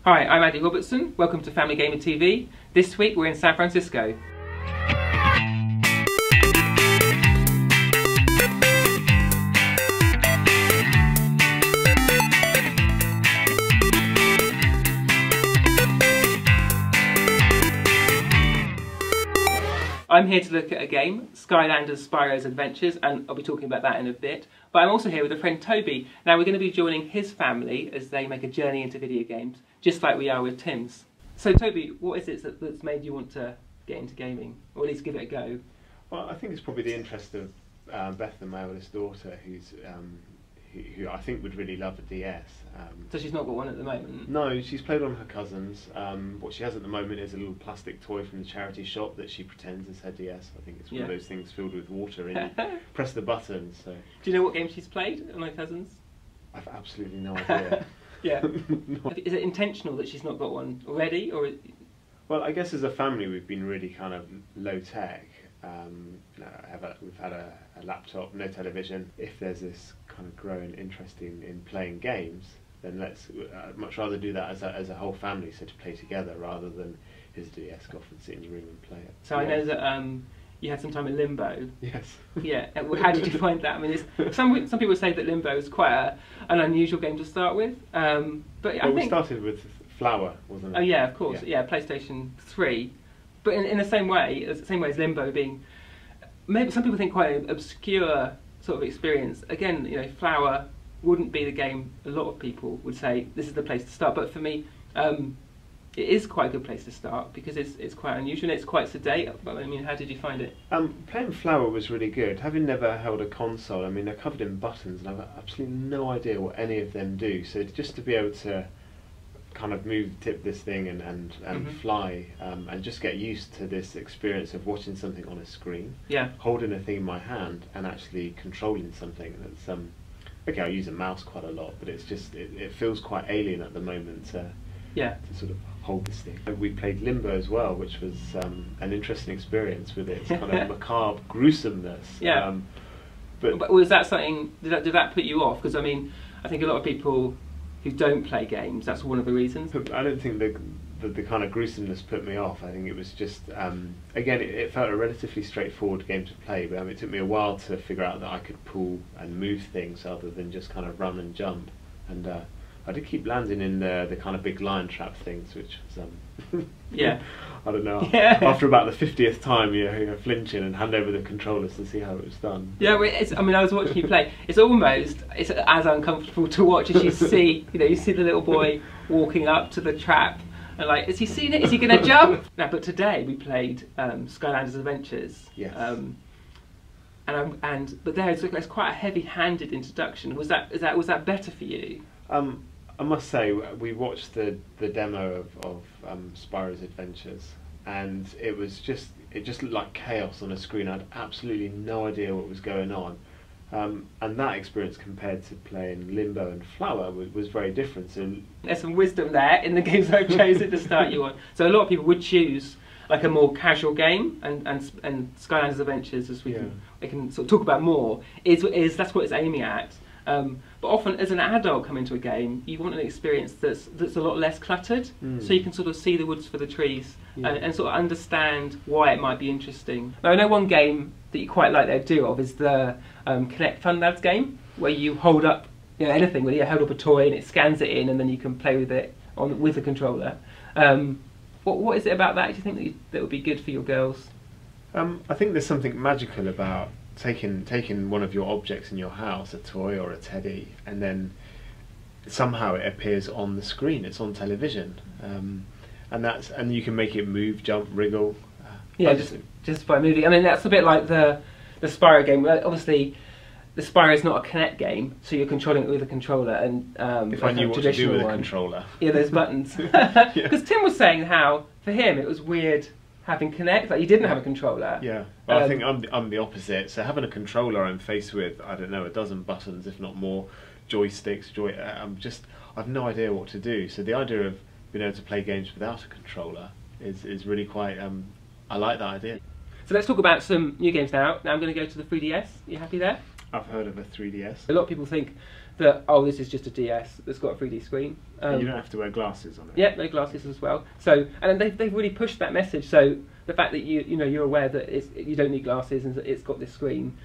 Hi, I'm Andy Robertson. Welcome to Family Gamer TV. This week we're in San Francisco. I'm here to look at a game, Skylanders, Spyro's Adventures, and I'll be talking about that in a bit. But I'm also here with a friend, Tobi. Now we're going to be joining his family as they make a journey into video games, just like we are with Tim's. So Tobi, what is it that's made you want to get into gaming, or at least give it a go? Well, I think it's probably the interest of Beth, and my eldest daughter, who I think would really love a DS. So she's not got one at the moment? No, she's played on her cousin's. What she has at the moment is a little plastic toy from the charity shop that she pretends is her DS. I think it's one of those things filled with water and you press the button. So. Do you know what game she's played on her cousin's? I've absolutely no idea. Yeah. Is it intentional that she's not got one already, or? Well, I guess as a family we've been really kind of low tech. We've had a laptop, no television. If there's this kind of growing interest in playing games, then let's much rather do that as a whole family, so to play together rather than his DS, go off and sit in your room and play it. So I know that you had some time in Limbo. Yes. Yeah. How did you find that? I mean, some people say that Limbo is quite an unusual game to start with. But I think we started with Flower, wasn't it? Oh yeah, of course. Yeah, PlayStation 3. But in the same way as Limbo being, maybe some people think quite an obscure sort of experience. Again, you know, Flower wouldn't be the game a lot of people would say this is the place to start. But for me, it is quite a good place to start because it's quite unusual and it's quite sedate. But I mean, how did you find it? Playing Flower was really good. Having never held a console, I mean, they're covered in buttons and I've absolutely no idea what any of them do. So just to be able to kind of tip this thing and fly and just get used to this experience of watching something on a screen, holding a thing in my hand and actually controlling something. That's okay, I use a mouse quite a lot, but it's just it feels quite alien at the moment to sort of hold this thing. We played Limbo as well, which was an interesting experience with its kind of macabre gruesomeness. Yeah. But was that something? Did that put you off? Because I mean, I think a lot of people who don't play games, that's one of the reasons. I don't think the kind of gruesomeness put me off. I think it was just, again, it felt a relatively straightforward game to play, but it took me a while to figure out that I could pull and move things other than just kind of run and jump. And I did keep landing in the kind of big lion trap things, which was, I don't know, after about the 50th time you're flinching and hand over the controllers to see how it was done. Yeah, I mean, I was watching you play. It's as uncomfortable to watch as you see, you see the little boy walking up to the trap and like, has he seen it? Is he going to jump? Now, but today we played Skylanders Adventures. Yes. But there it's quite a heavy-handed introduction. Was that better for you? I must say, we watched the demo of Spyro's Adventures, and it just looked like chaos on a screen. I had absolutely no idea what was going on, and that experience compared to playing Limbo and Flower was very different. So there's some wisdom there in the games I've chosen to start you on. So a lot of people would choose like a more casual game, and Skylanders Adventures, as we can sort of talk about more, is that's what it's aiming at. But often, as an adult coming to a game, you want an experience that's a lot less cluttered, so you can sort of see the woods for the trees and sort of understand why it might be interesting. Now, I know one game that you quite like the idea of is the Kinect Fun Labs game, where you hold up anything, where you hold up a toy and it scans it in, and then you can play with it with the controller. What is it about that? Do you think that would be good for your girls? I think there's something magical about taking one of your objects in your house, a toy or a teddy, and then somehow it appears on the screen. It's on television, and you can make it move, jump, wriggle. Just by moving. I mean, that's a bit like the Spyro game. Obviously, the Spyro is not a Kinect game, so you're controlling it with a controller. And if I knew what to do with a controller, those buttons. Because Tim was saying how for him it was weird having Kinect, like you didn't have a controller. Yeah, well, I think I'm the opposite. So having a controller, I'm faced with, I don't know, a dozen buttons, if not more, joysticks. I've no idea what to do. So the idea of being able to play games without a controller is really quite. I like that idea. So let's talk about some new games now. Now I'm going to go to the 3DS. Are you happy there? I've heard of a 3DS. A lot of people think that, oh, this is just a DS that's got a 3D screen. You don't have to wear glasses on it. Yeah, no glasses as well. So, and they've really pushed that message. So the fact that you're aware that you don't need glasses and that it's got this screen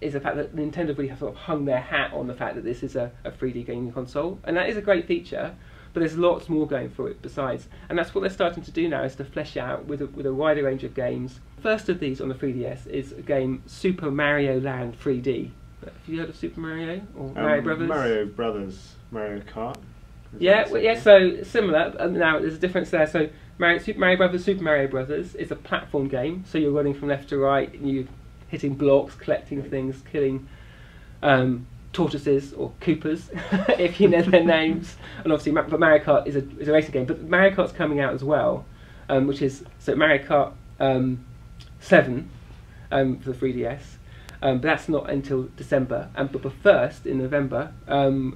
is the fact that Nintendo really have sort of hung their hat on the fact that this is a 3D gaming console, and that is a great feature. But there's lots more going for it besides, and that's what they're starting to do now, is to flesh out with a wider range of games. First of these on the 3DS is a game, Super Mario Land 3D. Have you heard of Super Mario or Mario Brothers? Mario Brothers, Mario Kart. Yeah, well, yeah. So similar. Now there's a difference there. So Super Mario Brothers, Super Mario Brothers is a platform game. So you're running from left to right, and you're hitting blocks, collecting things, killing tortoises or Koopas, if you know their names. And obviously, but Mario Kart is a racing game. But Mario Kart's coming out as well, which is Mario Kart 7 for the 3DS. But that's not until December. But first, in November,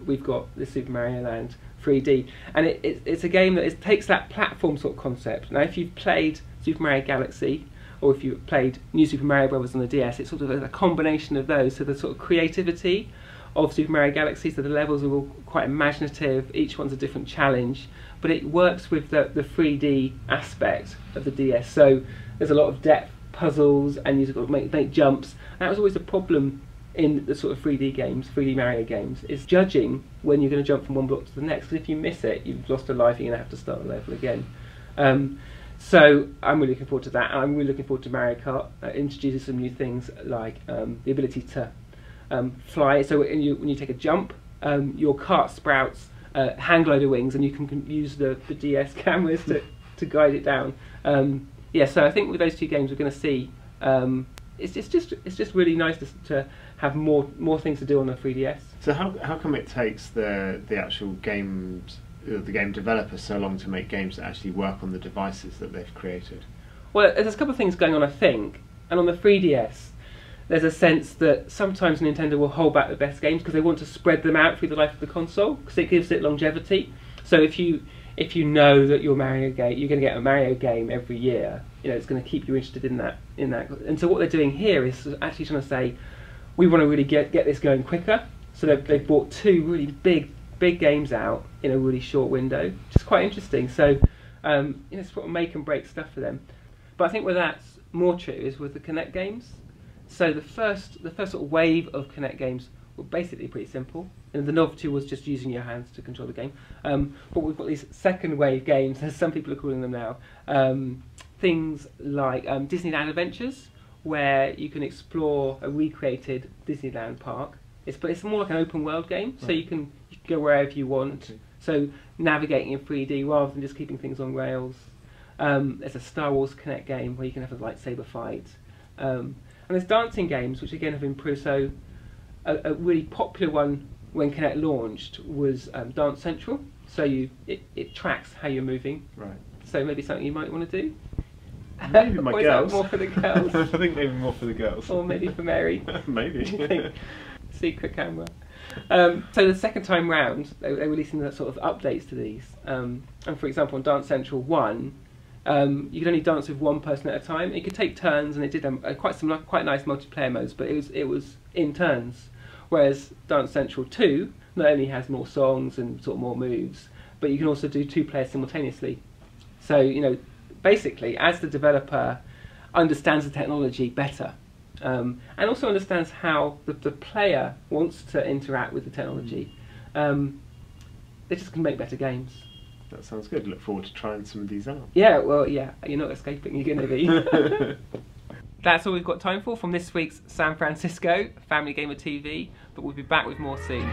we've got the Super Mario Land 3D. And it's a game that takes that platform sort of concept. Now, if you've played Super Mario Galaxy, or if you've played New Super Mario Bros. On the DS, it's sort of a combination of those. So the sort of creativity of Super Mario Galaxy, so the levels are all quite imaginative, each one's a different challenge, but it works with the 3D aspect of the DS. So there's a lot of depth puzzles, and you've got to make jumps. And that was always a problem in the sort of 3D games, 3D Mario games, is judging when you're going to jump from one block to the next, because if you miss it, you've lost a life, you're going to have to start the level again. So I'm really looking forward to that, and I'm really looking forward to Mario Kart introducing some new things like the ability to fly. So when you take a jump, your kart sprouts hang loader wings, and you can use the DS cameras to guide it down. Yeah, so I think with those two games we're going to see. It's just really nice to have more things to do on the 3DS. So how come it takes the actual games, the game developers, so long to make games that actually work on the devices that they've created? Well, there's a couple of things going on, I think, and on the 3DS there's a sense that sometimes Nintendo will hold back the best games because they want to spread them out through the life of the console, because it gives it longevity. So if you know that you're going to get a Mario game every year, it's going to keep you interested in that. And so what they're doing here is actually trying to say, we want to really get this going quicker. So they've brought two really big games out in a really short window, which is quite interesting. So it's sort of make and break stuff for them. But I think where that's more true is with the Kinect games. So the first sort of wave of Kinect games were basically pretty simple, and the novelty was just using your hands to control the game. But we've got these second wave games, as some people are calling them now, things like Disneyland Adventures, where you can explore a recreated Disneyland park. It's more like an open world game, so you can go wherever you want. Okay. So navigating in 3D rather than just keeping things on rails. There's a Star Wars Kinect game where you can have a lightsaber fight. And there's dancing games, which again have improved. So a really popular one when Kinect launched was Dance Central. So it tracks how you're moving. Right. So maybe something you might want to do. Maybe my or girls. Is that more for the girls? I think maybe more for the girls. Or maybe for Mary. Maybe. Secret camera. So the second time round, they're releasing the sort of updates to these. And for example, on Dance Central 1, you could only dance with one person at a time. You could take turns, and it did quite nice multiplayer modes, but it was in turns. Whereas Dance Central 2 not only has more songs and sort of more moves, but you can also do two players simultaneously. So basically, as the developer understands the technology better, and also understands how the player wants to interact with the technology, they just can make better games. That sounds good. Look forward to trying some of these out. Yeah, well, yeah, you're not escaping, you're going to be. That's all we've got time for from this week's San Francisco Family Gamer TV, but we'll be back with more soon.